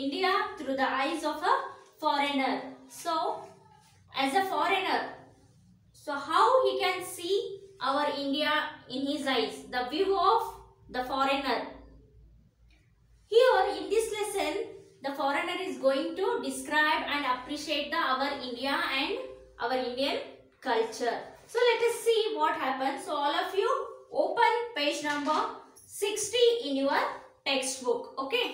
India through the eyes of a foreigner. So, as a foreigner, so how he can see our India in his eyes, the view of the foreigner. Here in this lesson, the foreigner is going to describe and appreciate our India and our Indian culture. So let us see what happens. So all of you open page number 60 in your textbook. Okay.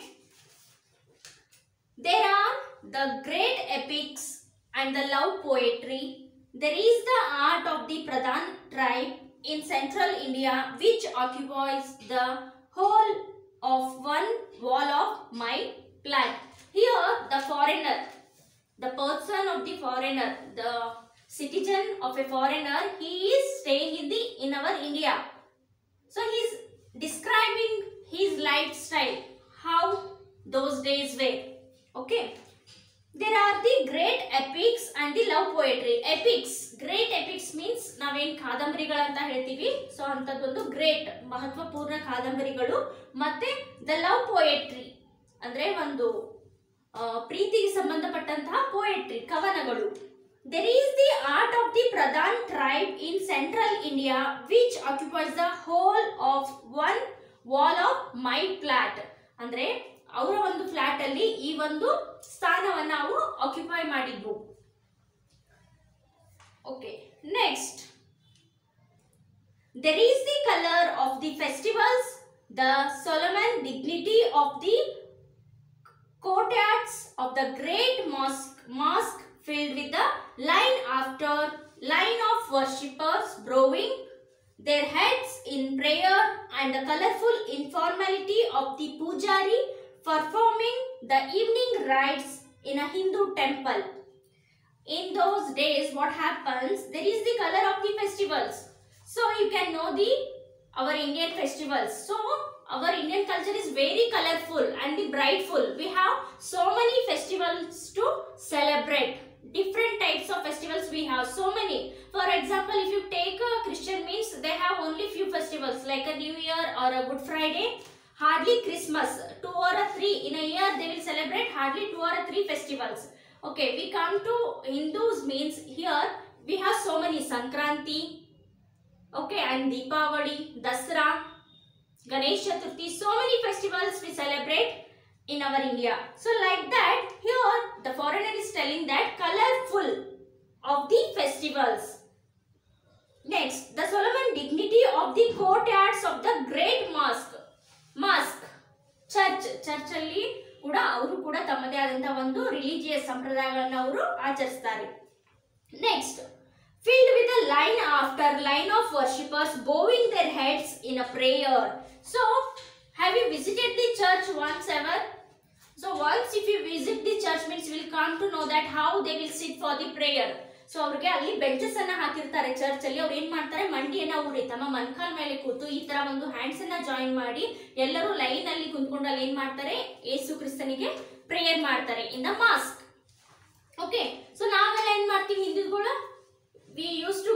There are the great epics and the love poetry. There is the art of the Pradhan tribe in central India which occupies the whole of one wall of my plant. Here the foreigner, the person of the foreigner, the citizen of a foreigner, he is staying in our India. So he is describing his lifestyle, how those days were. Okay. There are the great epics and the love poetry. Epics, great epics means ನಾವೇನ್ ಕಾದಂಬರಿಗಳಂತ ಹೇಳ್ತೀವಿ. So ಅಂತದೊಂದು great ಮಹತ್ವಪೂರ್ಣ ಕಾದಂಬರಿಗಳು. ಮತ್ತೆ the love poetry ಅಂದ್ರೆ ಒಂದು ಪ್ರೀತಿಗೆ ಸಂಬಂಧಪಟ್ಟಂತಹ poetry ಕವನಗಳು. There is the art of the Pradhan tribe in central India which occupies the whole of one wall of my flat. ಅಂದ್ರೆ ಅವರ ಒಂದು ಫ್ಲಾಟ್ ಅಲ್ಲಿ ಈ ಒಂದು ಸ್ಥಾನವನ್ನು ನಾವು ಆಕ್ಯುಪೈ ಮಾಡಿದ್ವು. Okay, next there is the color of the festivals, the solemn dignity of the courtyards of the great mosque filled with the line after line of worshippers bowing their heads in prayer and the colorful informality of the pujari performing the evening rites in a Hindu temple. In those days, what happens? There is the color of the festivals. So you can know our Indian festivals. So our Indian culture is very colorful and brightful. We have so many festivals to celebrate. Different types of festivals we have. So many. For example, if you take a Christian means they have only few festivals like a New Year or a Good Friday. Hardly Christmas, 2 or 3 in a year they will celebrate hardly 2 or 3 festivals. Okay, we come to Hindus means here we have so many Sankranti, okay, and Deepavali, Dasra, Ganesh Chaturthi, so many festivals we celebrate in our India. So like that, here the foreigner is telling that colorful of the festivals. Next, the solemn dignity of the courtyards of the great mosque. Church ಅಲ್ಲಿ ಕೂಡ ಅವರು ಕೂಡ ತಮ್ಮದೇ ಆದಂತಹ ಒಂದು religious ಸಂಪ್ರದಾಯಗಳನ್ನು ಅವರು ಆಚರಿಸ್ತಾರೆ. Next, filled with a line after line of worshippers bowing their heads in a prayer. So have you visited the church once ever? So once if you visit the church means you will come to know that how they will sit for the prayer. So ಅವ್ರಿಗೆ ಅಲ್ಲಿ benches ಅನ್ನ ಹಾಕಿರ್ತಾರೆ church ಅಲ್ಲಿ. ಅವ್ರು ಏನ್ ಮಾಡ್ತಾರೆ, ಮಂಡಿಯನ್ನ ಊರಿ ತಮ್ಮ ಮನ್ಕಾಲ್ ಮೇಲೆ ಕೂತು ಈ ತರ ಒಂದು ಹ್ಯಾಂಡ್ಸ್ ಅನ್ನ ಜಾಯಿನ್ ಮಾಡಿ ಎಲ್ಲರೂ ಲೈನ್ ಅಲ್ಲಿ ಕುಂತ್ಕೊಂಡು ಅಲ್ಲಿ ಏನ್ ಮಾಡ್ತಾರೆ, ಯೇಸು ಕ್ರಿಸ್ತನಿಗೆ ಪ್ರೇಯರ್ ಮಾಡ್ತಾರೆ in the mosque. Okay, so ನಾವೆಲ್ಲ ಏನ್ ಮಾಡ್ತೀವಿ ಹಿಂದೂಗಳು, we use to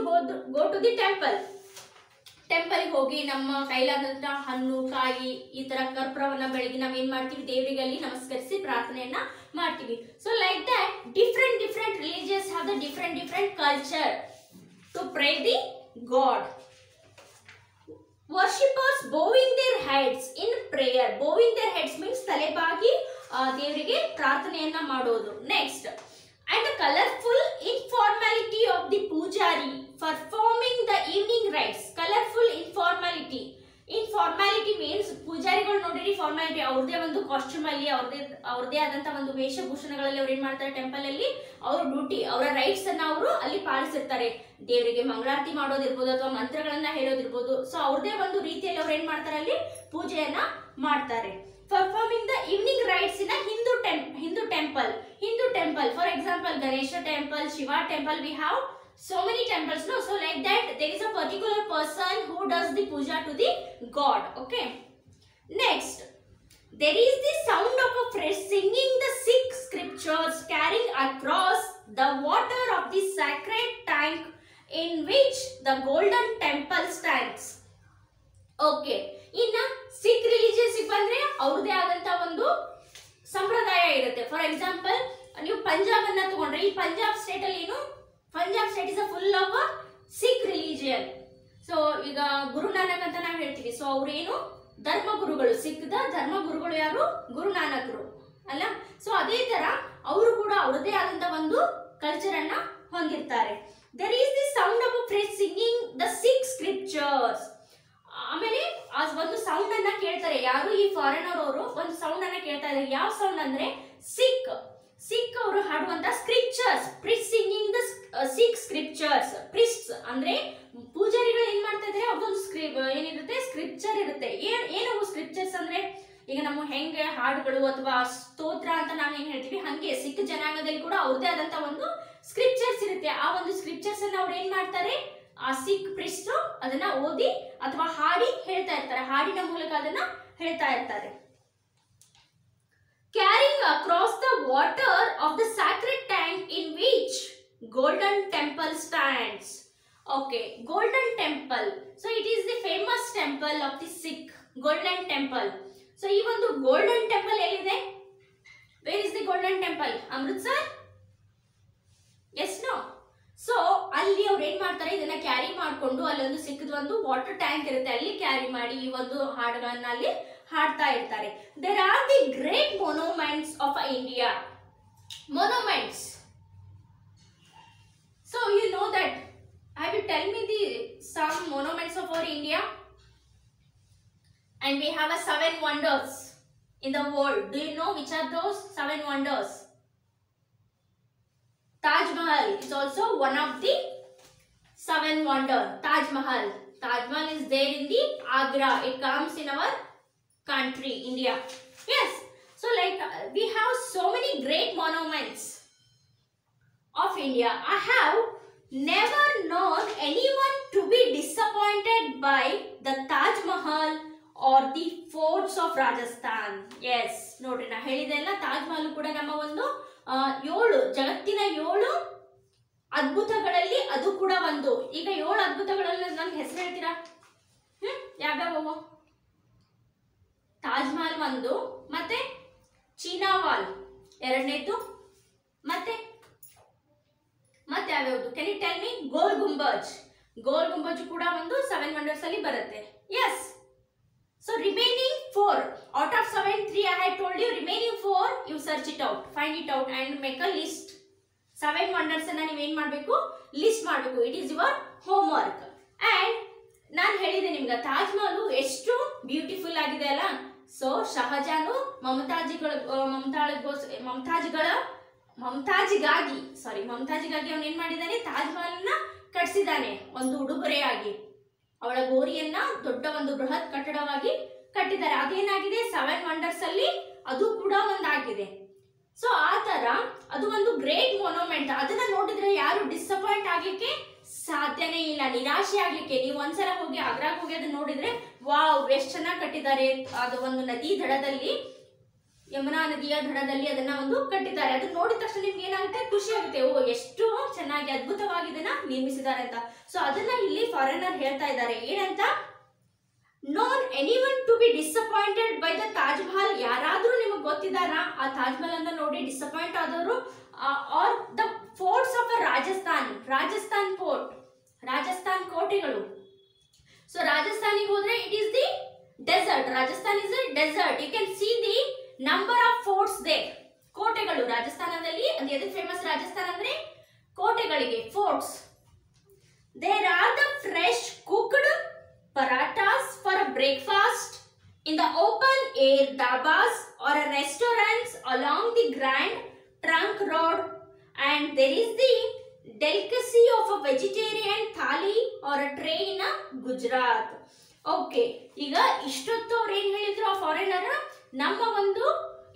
go to the temple ಹೋಗಿ ನಮ್ಮ ಕೈಲಾದಂತ ಹಣ್ಣು ಕಾಯಿ ಈ ತರ ಕರ್ಪೂರವನ್ನ ಬೆಳಗ್ಗೆ ನಾವ್ ಏನ್ ಮಾಡ್ತೀವಿ, ದೇವರಿಗೆ ಅಲ್ಲಿ ನಮಸ್ಕರಿಸಿ ಪ್ರಾರ್ಥನೆಯನ್ನ ಮಾಡ್ತೀವಿ. So like that different religions have the different culture to pray the God. Worshippers bowing their heads in prayer. Bowing their heads means ತಲೆಬಾಗಿ ದೇವರಿಗೆ ಪ್ರಾರ್ಥನೆಯನ್ನ ಮಾಡೋದು. Next, and the colorful informality of the pujari performing the evening rites. Colorful informality. Informality means ಪೂಜಾರಿಗಳು ನೋಡಿರಿ formality, ಅವ್ರದೇ ಒಂದು costume ಅಲ್ಲಿ ಅವ್ರದೇ ಆದಂತ ಒಂದು ವೇಷಭೂಷಣಗಳಲ್ಲಿ ಅವ್ರು ಏನ್ ಮಾಡ್ತಾರೆ, ಟೆಂಪಲ್ ಅಲ್ಲಿ ಅವ್ರ ಡ್ಯೂಟಿ ಅವರ ರೈಟ್ಸ್ ಅನ್ನ ಅವರು ಅಲ್ಲಿ ಪಾಲಿಸಿರ್ತಾರೆ. ದೇವರಿಗೆ ಮಂಗಳಾರತಿ ಮಾಡೋದಿರ್ಬೋದು ಅಥವಾ ಮಂತ್ರಗಳನ್ನ ಹೇಳೋದಿರ್ಬೋದು. ಸೊ ಅವ್ರದೇ ಒಂದು ರೀತಿಯಲ್ಲಿ ಅವ್ರು ಏನ್ ಮಾಡ್ತಾರೆ, ಅಲ್ಲಿ ಪೂಜೆಯನ್ನ ಮಾಡ್ತಾರೆ. Performing the evening rites in a Hindu temple. For example, Ganesha temple, Shiva temple, we have so many temples, no? So like that there is a particular person who does the puja to the god. Okay, next, there is the sound of a priest singing the 6 scriptures carrying across the water of the sacred tank in which the golden temple stands. Okay, ಇನ್ನ Sikh religious ಬಂದ್ರೆ ಅವ್ರದೇ ಆದಂತ ಒಂದು ಸಂಪ್ರದಾಯ ಇರುತ್ತೆ. For example ನೀವು ಪಂಜಾಬ್ ಅನ್ನ ತಗೊಂಡ್ರೆ, ಈ ಪಂಜಾಬ್ ಸ್ಟೇಟ್ ಅಲ್ಲಿ ಏನು, Punjab state is full of Sikh religion. So ಈಗ ಗುರುನಾನಕ್ ಅಂತ ನಾವು ಹೇಳ್ತೀವಿ. ಸೊ ಅವ್ರೇನು ಧರ್ಮಗುರುಗಳು, ಸಿಖ್ದ ಧರ್ಮಗುರುಗಳು ಯಾರು, ಗುರುನಾನಕರು ಅಲ್ಲ. ಸೊ ಅದೇ ತರ ಅವರು ಕೂಡ ಅವರದೇ ಆದಂತ ಒಂದು ಕಲ್ಚರ್ ಅನ್ನ ಹೊಂದಿರ್ತಾರೆ. there is the sound of a priest singing the Sikh scriptures. ಆಮೇಲೆ ಆ ಒಂದು ಸೌಂಡ್ ಅನ್ನ ಕೇಳ್ತಾರೆ ಯಾರು, ಈ ಫಾರಿನರ್ ಅವರು ಒಂದು ಸೌಂಡ್ ಅನ್ನ ಕೇಳ್ತಾ ಇದ್ದಾರೆ. ಯಾವ ಸೌಂಡ್ ಅಂದ್ರೆ ಸಿಖ್ ಅವರು ಹಾಡುವಂತ scriptures, priest singing the Sikh scriptures. Priests ಅಂದ್ರೆ ಪೂಜಾರಿಗಳು ಏನ್ ಮಾಡ್ತಾ ಇದ್ದಾರೆ, ಅವ್ರದೊಂದು ಏನಿರುತ್ತೆ ಸ್ಕ್ರಿಪ್ಚರ್ ಇರುತ್ತೆ. ಏನವು ಸ್ಕ್ರಿಪ್ಚರ್ಸ್ ಅಂದ್ರೆ, ಈಗ ನಮ್ಮ ಹೆಂಗೆ ಹಾಡುಗಳು ಅಥವಾ ಸ್ತೋತ್ರ ಅಂತ ನಾವ್ ಏನ್ ಹೇಳ್ತೀವಿ, ಹಂಗೆ ಸಿಖ್ ಜನಾಂಗದಲ್ಲಿ ಕೂಡ ಅವ್ರದೇ ಆದಂತ ಒಂದು ಸ್ಕ್ರಿಪ್ಚರ್ಸ್ ಇರುತ್ತೆ. ಆ ಒಂದು ಸ್ಕ್ರಿಪ್ಚರ್ಸ್ ಅನ್ನ ಅವ್ರು ಏನ್ ಮಾಡ್ತಾರೆ, ಆ ಸಿಖ್ ಪ್ರಿಸ್ಟ್ ಅದನ್ನ ಓದಿ ಅಥವಾ ಹಾಡಿ ಹೇಳ್ತಾ ಇರ್ತಾರೆ, ಹಾಡಿನ ಮೂಲಕ ಅದನ್ನ ಹೇಳ್ತಾ ಇರ್ತಾರೆ. Carrying across the water of the sacred tank in which golden temple stands. Okay, golden temple. So it is the famous temple of the Sikh, golden temple. So ಈ ಒಂದು golden temple ಎಲ್ಲಿದೆ? Where is the golden temple? Amritsar? Yes, no? So ಅಲ್ಲಿ ಅವ್ರು ಏನ್ ಮಾಡ್ತಾರೆ, ಇದನ್ನ carry ಮಾಡ್ಕೊಂಡು ಅಲ್ಲೊಂದು ಸಿಕ್ಕದ ಒಂದು ವಾಟರ್ ಟ್ಯಾಂಕ್ ಇರುತ್ತೆ, ಅಲ್ಲಿ ಕ್ಯಾರಿ ಮಾಡಿ ಈ ಒಂದು ಹಾಡುಗಳನ್ನ ಅಲ್ಲಿ ಹಾಡ್ತಾ ಇರ್ತಾರೆ. There are the great monuments of India. Monuments, so you know that, have you tell me the some monuments of our India? And we have a 7 wonders in the world. Do you know which are those 7 wonders? Taj Mahal is also one of the 7 wonder. Taj Mahal is there in the Agra. It comes in our country, India. Yes. So like we have so many great monuments of India. I have never known anyone to be disappointed by the Taj Mahal or the forts of Rajasthan. Yes, ನೋಡ್ರಿ ನಾ ಹೇಳಿದೆಲ್ಲ, ತಾಜ್ ಮಹಲ್ ಕೂಡ ನಮ್ಮ ಒಂದು 7 ಜಗತ್ತಿನ 7 ಅದ್ಭುತಗಳಲ್ಲಿ ಅದು ಕೂಡ ಒಂದು. ಈಗ 7 ಅದ್ಭುತಗಳಲ್ಲಿ ನನ್ಗೆ ಹೆಸರು ಹೇಳ್ತೀರಾ? ಯಾವ್ಯಾವ? ತಾಜ್ ಮಹಲ್ ಒಂದು, ಮತ್ತೆ ಚೀನಾ ವಾಲ್ ಎರಡನೇದು, ಮತ್ತೆ ಯಾವ್ಯಾವುದು? Can you tell me? Gol Gumbaz ಕೂಡ ಒಂದು 7 ವಂಡರ್ಸ್ ಅಲ್ಲಿ ಬರುತ್ತೆ. Yes. So remaining 4 out of 7, 3 I had told you. Remaining 4 you search it out, find it out and make a list. 7 wonders ಅನ್ನ ನೀವು ಏನ್ ಮಾಡಬೇಕು, ಲಿಸ್ಟ್ ಮಾಡಬೇಕು. It is your home work. And ನಾನು ಹೇಳಿದೆ ನಿಮ್ಗೆ, ತಾಜ್ ಮಹಲ್ ಎಷ್ಟು ಬ್ಯೂಟಿಫುಲ್ ಆಗಿದೆ ಅಲ್ಲ. ಸೊ ಶಹಜಾನು ಮಮತಾಜಿಗಾಗಿ ಅವನು ಏನ್ ಮಾಡಿದ್ದಾನೆ, ತಾಜ್ ಮಹಲ್ ನ ಕಟ್ಸಿದ್ದಾನೆ ಒಂದು ಉಡುಗೊರೆಯಾಗಿ. ಅವಳ ಗೋರಿಯನ್ನ ದೊಡ್ಡ ಒಂದು ಬೃಹತ್ ಕಟ್ಟಡವಾಗಿ ಕಟ್ಟಿದ್ದಾರೆ. ಅದೇನಾಗಿದೆ, 7 ವಂಡರ್ಸ್ ಅಲ್ಲಿ ಅದು ಕೂಡ ಒಂದಾಗಿದೆ. ಸೊ ಆ ತರ ಅದು ಒಂದು ಗ್ರೇಟ್ ಮೊನೊಮೆಂಟ್. ಅದನ್ನ ನೋಡಿದ್ರೆ ಯಾರು ಡಿಸಪಾಯಿಂಟ್ ಆಗ್ಲಿಕ್ಕೆ ಸಾಧ್ಯನೇ ಇಲ್ಲ, ನಿರಾಶೆ ಆಗ್ಲಿಕ್ಕೆ. ನೀವು ಒಂದ್ಸಲ ಹೋಗಿ ಆಗ್ರಾಗ್ ಹೋಗಿ ಅದನ್ನ ನೋಡಿದ್ರೆ ವಾವ್ ಎಷ್ಟು ಚೆನ್ನಾಗಿ ಕಟ್ಟಿದ್ದಾರೆ. ಅದು ಒಂದು ನದಿ ದಡದಲ್ಲಿ, ಯಮುನಾ ನದಿಯ ದಡದಲ್ಲಿ ಅದನ್ನ ಒಂದು ಕಟ್ಟಿದ್ದಾರೆ. ಅದನ್ನ ನೋಡಿದ ತಕ್ಷಣ ನಿಮ್ಗೆ ಏನಾಗುತ್ತೆ, ಖುಷಿ ಆಗುತ್ತೆ, ಓ ಎಷ್ಟು ಚೆನ್ನಾಗಿ ಅದ್ಭುತವಾಗಿ ಇದನ್ನ ನಿರ್ಮಿಸಿದ್ದಾರೆ ಅಂತ. ಸೊ ಅದನ್ನ ಇಲ್ಲಿ ಫಾರಿನರ್ ಹೇಳ್ತಾ ಇದ್ದಾರೆ, ಏನಂತ, none anyone to be disappointed by the Taj Mahal. ಯಾರಾದ್ರೂ ನಿಮಗೆ ಗೊತ್ತಿದಾರಾ ಆ ತಾಜ್ ಮಹಲ್ ಅನ್ನ ನೋಡಿ ಡಿಸಪಾಯಿಂಟ್ ಆದವರು? Are the forts of Rajasthan fort, Rajasthan ಕೋಟೆಗಳು. ಸೊ ರಾಜಸ್ಥಾನಿಗೆ ಹೋದ್ರೆ it is the desert. Rajasthan is a desert. You can see the number of forts there. ಕೋಟೆಗಳು ರಾಜಸ್ಥಾನದಲ್ಲಿ, ಅದು ಎದಕ್ಕೆ ಫೇಮಸ್ ರಾಜಸ್ಥಾನ ಅಂದ್ರೆ ಕೋಟೆಗಳಿಗೆ, forts. There are the fresh cooked parathas for a breakfast in the open air dabas or restaurants along the Grand Trunk Road, and there is the delicacy of a vegetarian thali or a tray in a Gujarat. Okay, ಈಗ ಇಷ್ಟೊತ್ತು ಅವ್ರು ಏನ್ ಹೇಳಿದ್ರು ಆ foreigner, ನಮ್ಮ ಒಂದು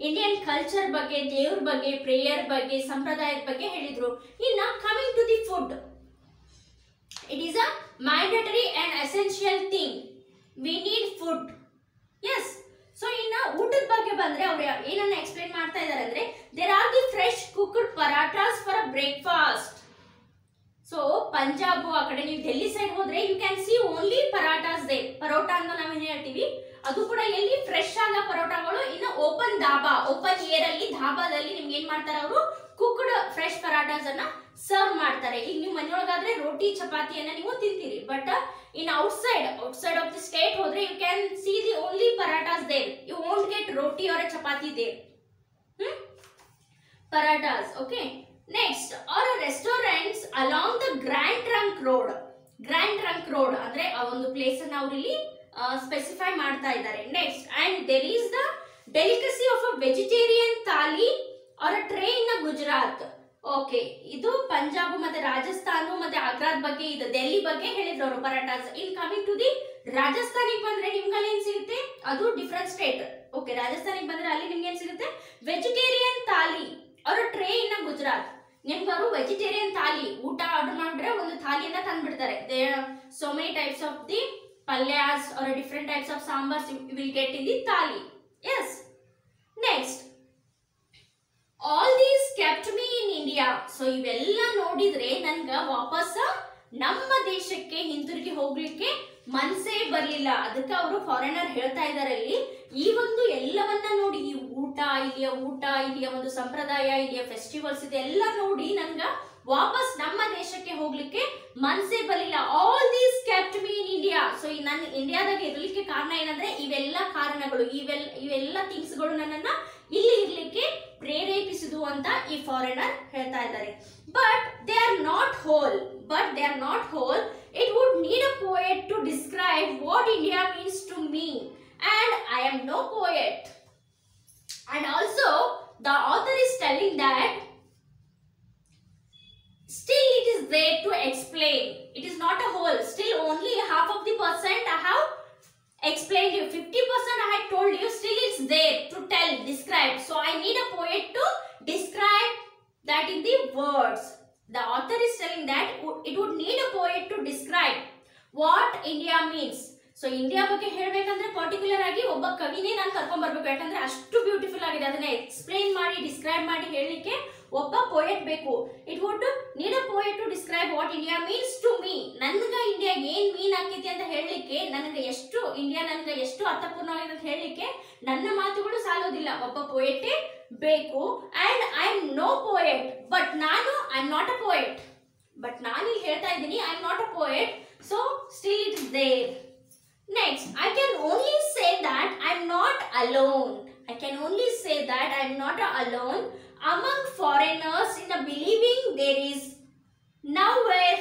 Indian culture ಬಗ್ಗೆ, ದೇವ್ರ ಬಗ್ಗೆ, ಪ್ರೇಯರ್ ಬಗ್ಗೆ, ಸಂಪ್ರದಾಯದ ಬಗ್ಗೆ ಹೇಳಿದ್ರು. ಇನ್ನ coming to the food, it is a mandatory and essential thing. We need food. Yes. So ಇನ್ನ ಊಟದ ಬಗ್ಗೆ ಬಂದ್ರೆ ಅವರು ಏನನ್ನ ಎಕ್ಸ್ಪ್ಲೇನ್ ಮಾಡ್ತಾ ಇದ್ದಾರೆ ಅಂದ್ರೆ, there are the fresh cooked parathas for a breakfast. So Punjab ಆ ಕಡೆ ನೀವು ಡೆಲ್ಲಿ ಸೈಡ್ ಹೋದ್ರೆ you can see only parathas there. Paratha ಅಂತ ನಾವೇನು ಹೇಳ್ತೀವಿ ಅದು ಕೂಡ ಎಲ್ಲಿ ಫ್ರೆಶ್ ಆದ ಪರೋಟಾಗಳು. ಇನ್ನು ಓಪನ್ ಧಾಬಾ, ಓಪನ್ ಏರ್ ಅಲ್ಲಿ ಧಾಬಾದಲ್ಲಿ ನಿಮ್ಗೆ ಏನ್ ಮಾಡ್ತಾರೆ ಅವರು ಕುಕ್ಡ್ ಫ್ರೆಶ್ ಪರಾಟಾಸ್ ಅನ್ನ ಸರ್ವ್ ಮಾಡ್ತಾರೆ. ಈಗ ನೀವು ಮನೆಯೊಳಗಾದ್ರೆ ರೋಟಿ ಚಪಾತಿಯನ್ನ ನೀವು ತಿಂತೀರಿ, but in outside of the state ಹೋದ್ರೆ you can see the only parathas there, you won't get roti or chapati there. Paratas, okay. Next, or restaurants along the Grand Trunk Road. Grand Trunk Road ಅಂದ್ರೆ ಆ ಒಂದು ಪ್ಲೇಸ್ ಅನ್ನು ಅವರು ಇಲ್ಲಿ specify ಮಾಡ್ತಾ ಇದ್ದಾರೆ. Next, and there is the delicacy of a vegetarian thali or a tray in Gujarat. Okay, ಇದು ಪಂಜಾಬ್ ಮತ್ತೆ ರಾಜಸ್ಥಾನ ಮತ್ತೆ ಆಗ್ರಾದ್ ಬಗ್ಗೆ, ಇದು ಡೆಲ್ಲಿ ಬಗ್ಗೆ ಹೇಳಿದ್ರು ಅವರು parathas. In coming to the ರಾಜಸ್ಥಾನಿಗೆ ಬಂದ್ರೆ ನಿಮ್ಗೆ ಅಲ್ಲಿ ಏನ್ ಸಿಗುತ್ತೆ, ಅದು ಡಿಫರೆಂಟ್ ಸ್ಟೇಟ್. ಓಕೆ, ರಾಜಸ್ಥಾನಿಗೆ ಬಂದ್ರೆ ಅಲ್ಲಿ ನಿಮ್ಗೆ ಏನ್ ಸಿಗುತ್ತೆ, ವೆಜಿಟೇರಿಯನ್ ಥಾಲಿ ಅವರು ಟ್ರೇ ಇನ್ ಗುಜರಾತ್. ನಿಮ್ಗೆ ಅವರು ವೆಜಿಟೇರಿಯನ್ ಥಾಲಿ ಊಟ ಆರ್ಡರ್ ಮಾಡಿದ್ರೆ ಒಂದು ಥಾಲಿಯನ್ನ ತಂದ್ಬಿಡ್ತಾರೆ. So many types of the palyas are different types of sambars you will get in the thali. Yes. Next, all these kept me in India. So ಇವೆಲ್ಲ ನೋಡಿದ್ರೆ ನನ್ಗ ವಾಪಸ್ ನಮ್ಮ ದೇಶಕ್ಕೆ ಹಿಂತಿರುಗಿ ಹೋಗ್ಲಿಕ್ಕೆ ಮನ್ಸೇ ಬರ್ಲಿಲ್ಲ. ಅದಕ್ಕೆ ಅವರು ಫಾರಿನರ್ ಹೇಳ್ತಾ ಇದಾರೆ ಇಲ್ಲಿ, ಈ ಒಂದು ಎಲ್ಲವನ್ನ ನೋಡಿ, ಈ ಊಟ, ಇಲ್ಲಿಯ ಒಂದು ಸಂಪ್ರದಾಯ, ಇಲ್ಲಿಯ ಫೆಸ್ಟಿವಲ್ಸ್ ಇದೆಲ್ಲ ನೋಡಿ ನನ್ಗ ವಾಪಸ್ ನಮ್ಮ ದೇಶಕ್ಕೆ ಹೋಗ್ಲಿಕ್ಕೆ ಮನ್ಸೇ ಬರ್ಲಿಲ್ಲ. All these kept me in India. So ನನ್ನ ಇಂಡಿಯಾದಾಗ ಇರ್ಲಿಕ್ಕೆ ಕಾರಣ ಏನಂದ್ರೆ ಇವೆಲ್ಲ ಕಾರಣಗಳು, ಇವೆಲ್ಲ ಥಿಂಗ್ಸ್ ಗಳು ನನ್ನನ್ನ ಇಲ್ಲಿ ಇರ್ಲಿಕ್ಕೆ ಪ್ರೇರೇಪಿಸಿದು ಅಂತ ಈ ಫಾರಿನರ್ ಹೇಳ್ತಾ ಇದ್ದಾರೆ. But they are not whole. It would need a poet to describe what India means to me, and I am no poet. And also the author is telling that still it is there to explain. It is not a whole. Still only half of the percent I have explained you. 50% I had told you. Still it's there to tell, describe. So I need a poet to describe that in the words. The author is telling that it would need a poet to describe what India means. So India ಬಗ್ಗೆ ಹೇಳ್ಬೇಕಂದ್ರೆ particular ಆಗಿ ಒಬ್ಬ ಕವಿನೇ ನಾನು ಕರ್ಕೊಂಡ್ ಬರ್ಬೇಕು, ಯಾಕಂದ್ರೆ ಅಷ್ಟು beautiful ಆಗಿದೆ. ಅದನ್ನ ಎಕ್ಸ್ಪ್ಲೈನ್ ಮಾಡಿ, ಡಿಸ್ಕ್ರೈಬ್ ಮಾಡಿ ಹೇಳಲಿಕ್ಕೆ ಒಬ್ಬ ಪೋಯೆಟ್ ಬೇಕು. It would need a poet to describe what India means to me. ನನ್ಗ ಇಂಡಿಯಾ ಏನ್ ಮೀನ್ ಆಕೈತಿ ಅಂತ ಹೇಳಲಿಕ್ಕೆ, ನನಗೆ ಎಷ್ಟು ಇಂಡಿಯಾ ನನ್ಗೆ ಎಷ್ಟು ಅರ್ಥಪೂರ್ಣವಾಗಿದೆ ಅಂತ ಹೇಳಲಿಕ್ಕೆ ನನ್ನ ಮಾತುಗಳು ಸಾಲೋದಿಲ್ಲ, ಒಬ್ಬ ಪೋಯೆಟೇ ಬೇಕು. And I am no poet, but ನಾನು I am not a poet. But ನಾನು ಇಲ್ಲಿ ಹೇಳ್ತಾ ಇದ್ದೀನಿ I am not a poet. So still it is there. Next, I can only say that I am not alone. I can only say that I am not alone among foreigners in the believing there is nowhere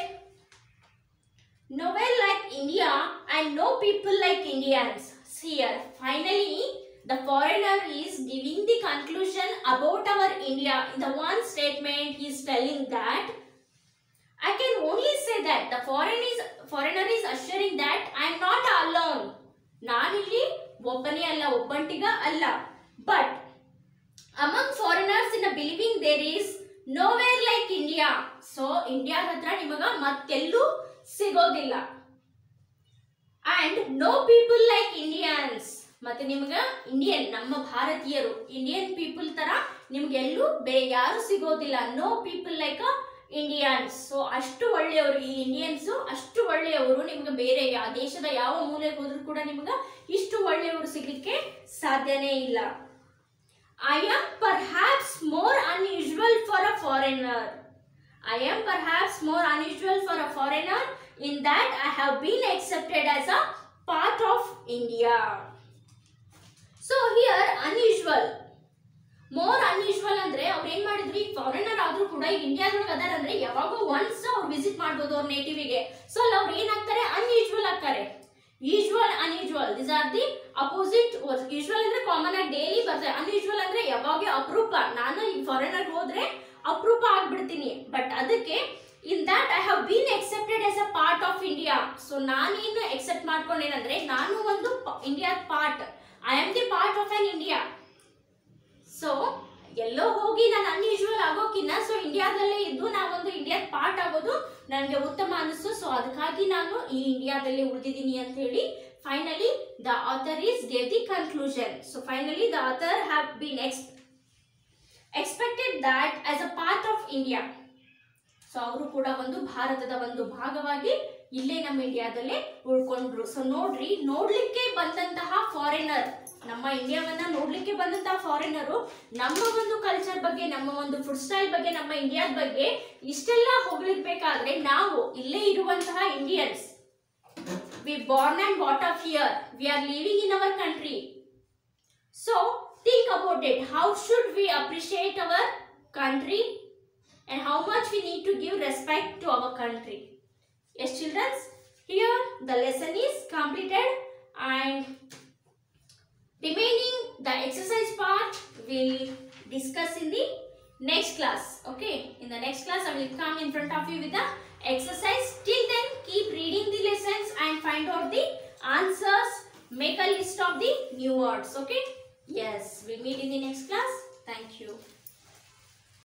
like India and no people like Indians. Here, finally, the foreigner is giving the conclusion about our India. In the one statement, he is telling that I can only say that the foreigner is assuring that I am not alone. ನಾನಿಲ್ಲಿ ಒಬ್ಬನೇ ಅಲ್ಲ, ಒಬ್ಬಂಟಿಗ ಅಲ್ಲ. But among foreigners in a believing there is nowhere like India. So India ಹತ್ರ ನಿಮಗ ಮತ್ತೆಲ್ಲೂ ಸಿಗೋದಿಲ್ಲ. And no people like Indians. ಮತ್ತೆ ನಿಮಗ Indian, ನಮ್ಮ ಭಾರತೀಯರು, ಇಂಡಿಯನ್ ಪೀಪಲ್ ತರ ನಿಮ್ಗೆಲ್ಲೂ ಬೇರೆ ಯಾರು ಸಿಗೋದಿಲ್ಲ. No people like Indians. So ಅಷ್ಟು ಒಳ್ಳೆಯವರು ಈ ಇಂಡಿಯನ್ಸ್, ಅಷ್ಟು ಒಳ್ಳೆಯವರು. ನಿಮ್ಗೆ ಬೇರೆ ದೇಶದ ಯಾವ ಮೂಲೆಗೆ ಹೋದ್ರೂ ಕೂಡ ನಿಮ್ಗೆ ಇಷ್ಟು ಒಳ್ಳೆಯವರು ಸಿಗ್ಲಿಕ್ಕೆ ಸಾಧ್ಯನೇ ಇಲ್ಲ. I am perhaps more unusual for a foreigner. I am perhaps more unusual for a foreigner in that I have been accepted as a part of India. So here unusual, more unusual ಅಂದ್ರೆ ಅವ್ರು ಏನ್ ಮಾಡಿದ್ರು, ಈಗ foreigner ಆದ್ರೂ ಕೂಡ ಈಗ ಇಂಡಿಯಾದೊಳಗೆ ಅದಾರ ಅಂದ್ರೆ ಯಾವಾಗೋ ಒನ್ಸ್ ಅವ್ರು ವಿಸಿಟ್ ಮಾಡ್ಬೋದು ಅವ್ರ ನೇಟಿವಿಗೆ. ಸೊ ಅಲ್ಲಿ ಅವ್ರು ಏನಾಗ್ತಾರೆ, ಅನ್ಯೂಶುವಲ್ ಆಗ್ತಾರೆ. Usual, unusual, this are the opposite words. Usual ಅಂದ್ರೆ ಕಾಮನ್ ಆಗಿ ಡೈಲಿ ಬರ್ತದೆ. ಅನ್ಯೂಶುವಲ್ ಅಂದ್ರೆ ಯಾವಾಗ ಅಪರೂಪ. ನಾನು ಈಗ ಫಾರಿನರ್ ಹೋದ್ರೆ ಅಪರೂಪ ಆಗ್ಬಿಡ್ತೀನಿ. ಬಟ್ ಅದಕ್ಕೆ in that I have been accepted as a part of India. So ನಾನೇನು ಎಕ್ಸೆಪ್ಟ್ ಮಾಡ್ಕೊಂಡೇನಂದ್ರೆ ನಾನು ಒಂದು India part. I am the part of an India. So ಎಲ್ಲೋ ಹೋಗಿ ನಾನು ಅನ್ಯೂಶುವಲ್ ಆಗೋಕಿನ್ನ ಸೊ ಇಂಡಿಯಾದಲ್ಲೇ ಇದ್ದು ನಾವೊಂದು ಇಂಡಿಯಾದ ಪಾರ್ಟ್ ಆಗೋದು ನನಗೆ ಉತ್ತಮ ಅನಿಸ್ತು. ಸೊ ಅದಕ್ಕಾಗಿ ನಾನು ಈ ಇಂಡಿಯಾದಲ್ಲಿ ಉಳಿದಿದ್ದೀನಿ ಅಂತ ಹೇಳಿ finally the author is gave the conclusion. So finally the author have been expected that as a part of India. So ಅವರು ಕೂಡ ಒಂದು ಭಾರತದ ಒಂದು ಭಾಗವಾಗಿ ಇಲ್ಲೇ ನಮ್ಮ ಇಂಡಿಯಾದಲ್ಲೇ ಉಳ್ಕೊಂಡ್ರು. ಸೊ ನೋಡ್ರಿ, ನೋಡ್ಲಿಕ್ಕೆ ಬಂದಂತಹ ಫಾರಿನರ್ ನಮ್ಮ ಇಂಡಿಯಾವನ್ನ ನೋಡ್ಲಿಕ್ಕೆ ಬಂದಂತಹ ಫಾರಿನರು ನಮ್ಮ ಒಂದು ಕಲ್ಚರ್ ಬಗ್ಗೆ, ನಮ್ಮ ಒಂದು ಫುಡ್ ಸ್ಟೈಲ್ ಬಗ್ಗೆ, ನಮ್ಮ ಇಂಡಿಯಾದ ಬಗ್ಗೆ ಇಷ್ಟೆಲ್ಲ ಹೊಗಳಿರ್ಬೇಕಾದ್ರೆ ನಾವು ಇಲ್ಲೇ ಇರುವಂತಹ Indians, we born and brought up here, we are living in our country. So think about it, how should we appreciate our country and how much we need to give respect to our country. Yes children, here the lesson is completed and remaining the exercise part we'll discuss in the next class. Okay, in the next class I will come in front of you with the exercise. Till then keep reading the lessons and find out the answers, make a list of the new words. Okay, yes, we'll meet in the next class. Thank you.